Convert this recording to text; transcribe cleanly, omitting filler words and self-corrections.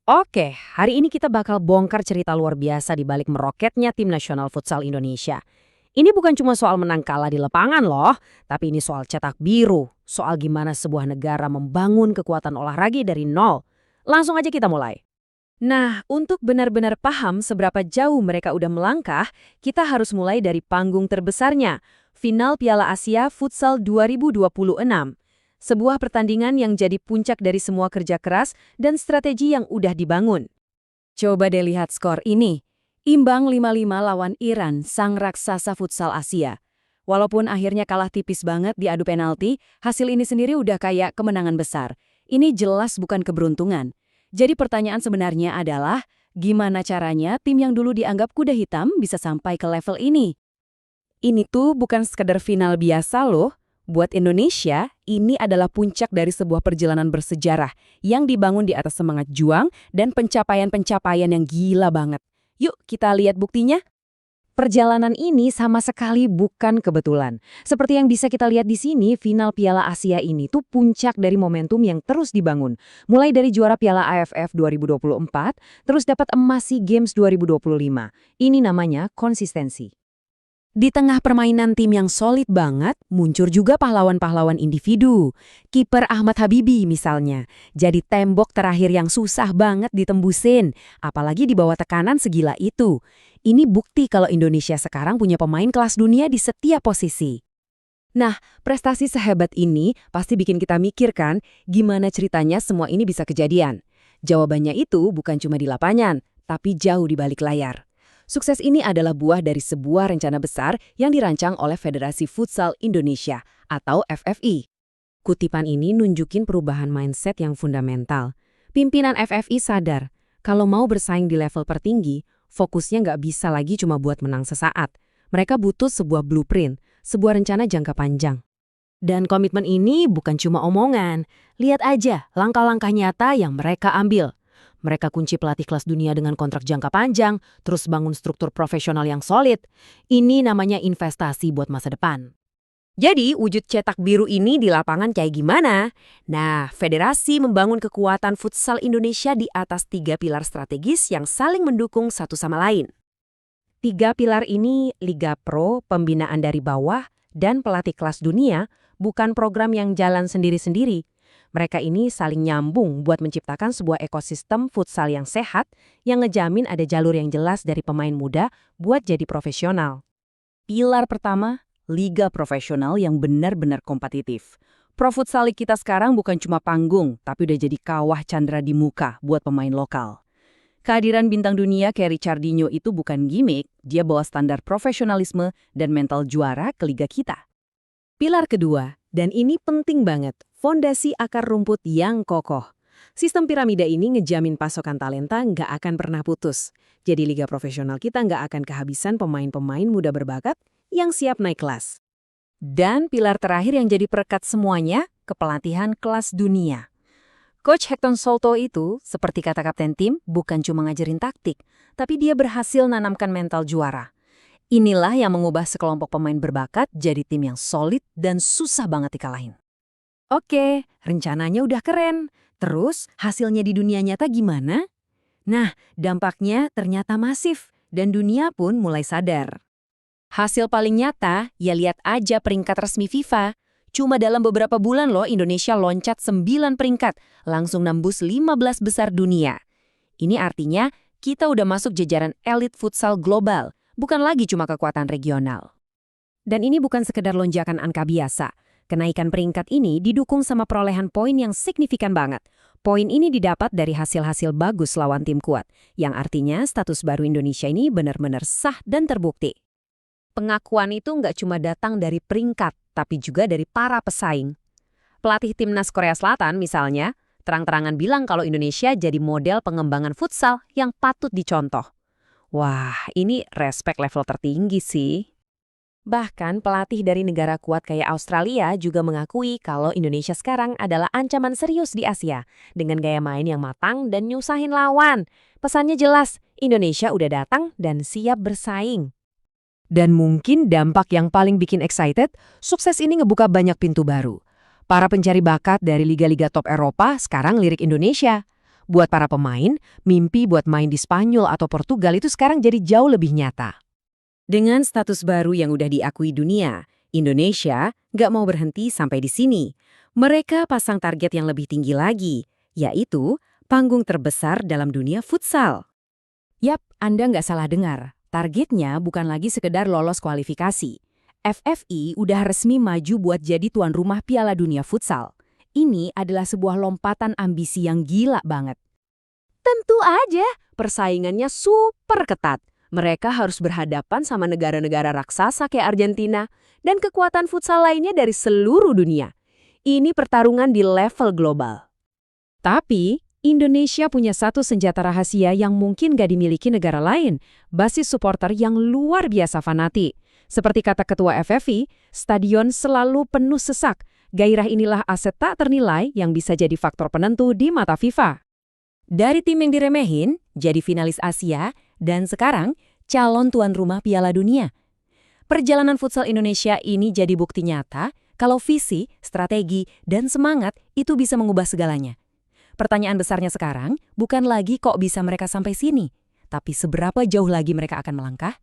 Oke, hari ini kita bakal bongkar cerita luar biasa di balik meroketnya tim nasional futsal Indonesia. Ini bukan cuma soal menang kalah di lapangan loh, tapi ini soal cetak biru, soal gimana sebuah negara membangun kekuatan olahraga dari nol. Langsung aja kita mulai. Nah, untuk benar-benar paham seberapa jauh mereka udah melangkah, kita harus mulai dari panggung terbesarnya, final Piala Asia Futsal 2026. Sebuah pertandingan yang jadi puncak dari semua kerja keras dan strategi yang udah dibangun. Coba deh lihat skor ini. Imbang 5-5 lawan Iran, sang raksasa futsal Asia. Walaupun akhirnya kalah tipis banget di adu penalti, hasil ini sendiri udah kayak kemenangan besar. Ini jelas bukan keberuntungan. Jadi pertanyaan sebenarnya adalah, gimana caranya tim yang dulu dianggap kuda hitam bisa sampai ke level ini? Ini tuh bukan sekedar final biasa loh. Buat Indonesia, ini adalah puncak dari sebuah perjalanan bersejarah yang dibangun di atas semangat juang dan pencapaian-pencapaian yang gila banget. Yuk kita lihat buktinya. Perjalanan ini sama sekali bukan kebetulan. Seperti yang bisa kita lihat di sini, final Piala Asia ini tuh puncak dari momentum yang terus dibangun. Mulai dari juara Piala AFF 2024, terus dapat emas SEA Games 2025. Ini namanya konsistensi. Di tengah permainan tim yang solid banget, muncul juga pahlawan-pahlawan individu. Kiper Ahmad Habibi misalnya, jadi tembok terakhir yang susah banget ditembusin, apalagi di bawah tekanan segila itu. Ini bukti kalau Indonesia sekarang punya pemain kelas dunia di setiap posisi. Nah, prestasi sehebat ini pasti bikin kita mikir kan, gimana ceritanya semua ini bisa kejadian. Jawabannya itu bukan cuma di lapangan, tapi jauh di balik layar. Sukses ini adalah buah dari sebuah rencana besar yang dirancang oleh Federasi Futsal Indonesia atau FFI. Kutipan ini nunjukin perubahan mindset yang fundamental. Pimpinan FFI sadar, kalau mau bersaing di level tertinggi, fokusnya nggak bisa lagi cuma buat menang sesaat. Mereka butuh sebuah blueprint, sebuah rencana jangka panjang. Dan komitmen ini bukan cuma omongan. Lihat aja langkah-langkah nyata yang mereka ambil. Mereka kunci pelatih kelas dunia dengan kontrak jangka panjang, terus bangun struktur profesional yang solid. Ini namanya investasi buat masa depan. Jadi, wujud cetak biru ini di lapangan kayak gimana? Nah, federasi membangun kekuatan futsal Indonesia di atas 3 pilar strategis yang saling mendukung satu sama lain. 3 pilar ini Liga Pro, pembinaan dari bawah, dan pelatih kelas dunia, bukan program yang jalan sendiri-sendiri. Mereka ini saling nyambung buat menciptakan sebuah ekosistem futsal yang sehat yang ngejamin ada jalur yang jelas dari pemain muda buat jadi profesional. Pilar pertama, liga profesional yang benar-benar kompetitif. Pro Futsal kita sekarang bukan cuma panggung, tapi udah jadi kawah candra di muka buat pemain lokal. Kehadiran bintang dunia kayak Richardinho itu bukan gimmick, dia bawa standar profesionalisme dan mental juara ke liga kita. Pilar kedua, dan ini penting banget, fondasi akar rumput yang kokoh. Sistem piramida ini ngejamin pasokan talenta nggak akan pernah putus. Jadi liga profesional kita nggak akan kehabisan pemain-pemain muda berbakat yang siap naik kelas. Dan pilar terakhir yang jadi perekat semuanya, kepelatihan kelas dunia. Coach Hector Solto itu, seperti kata kapten tim, bukan cuma ngajarin taktik, tapi dia berhasil nanamkan mental juara. Inilah yang mengubah sekelompok pemain berbakat jadi tim yang solid dan susah banget dikalahin. Oke, rencananya udah keren. Terus hasilnya di dunia nyata gimana? Nah, dampaknya ternyata masif dan dunia pun mulai sadar. Hasil paling nyata, ya lihat aja peringkat resmi FIFA. Cuma dalam beberapa bulan loh Indonesia loncat 9 peringkat, langsung nembus 15 besar dunia. Ini artinya kita udah masuk jajaran elit futsal global, bukan lagi cuma kekuatan regional. Dan ini bukan sekedar lonjakan angka biasa. Kenaikan peringkat ini didukung sama perolehan poin yang signifikan banget. Poin ini didapat dari hasil-hasil bagus lawan tim kuat, yang artinya status baru Indonesia ini benar-benar sah dan terbukti. Pengakuan itu nggak cuma datang dari peringkat, tapi juga dari para pesaing. Pelatih timnas Korea Selatan misalnya, terang-terangan bilang kalau Indonesia jadi model pengembangan futsal yang patut dicontoh. Wah, ini respek level tertinggi sih. Bahkan pelatih dari negara kuat kayak Australia juga mengakui kalau Indonesia sekarang adalah ancaman serius di Asia dengan gaya main yang matang dan nyusahin lawan. Pesannya jelas, Indonesia udah datang dan siap bersaing. Dan mungkin dampak yang paling bikin excited, sukses ini ngebuka banyak pintu baru. Para pencari bakat dari liga-liga top Eropa sekarang lirik Indonesia. Buat para pemain, mimpi buat main di Spanyol atau Portugal itu sekarang jadi jauh lebih nyata. Dengan status baru yang udah diakui dunia, Indonesia nggak mau berhenti sampai di sini. Mereka pasang target yang lebih tinggi lagi, yaitu panggung terbesar dalam dunia futsal. Yap, Anda nggak salah dengar. Targetnya bukan lagi sekedar lolos kualifikasi. FFI udah resmi maju buat jadi tuan rumah Piala Dunia Futsal. Ini adalah sebuah lompatan ambisi yang gila banget. Tentu aja, persaingannya super ketat. Mereka harus berhadapan sama negara-negara raksasa kayak Argentina dan kekuatan futsal lainnya dari seluruh dunia. Ini pertarungan di level global. Tapi, Indonesia punya satu senjata rahasia yang mungkin gak dimiliki negara lain, basis supporter yang luar biasa fanatik. Seperti kata Ketua FFI, stadion selalu penuh sesak. Gairah inilah aset tak ternilai yang bisa jadi faktor penentu di mata FIFA. Dari tim yang diremehin, jadi finalis Asia, dan sekarang calon tuan rumah Piala Dunia. Perjalanan futsal Indonesia ini jadi bukti nyata kalau visi, strategi, dan semangat itu bisa mengubah segalanya. Pertanyaan besarnya sekarang bukan lagi kok bisa mereka sampai sini, tapi seberapa jauh lagi mereka akan melangkah?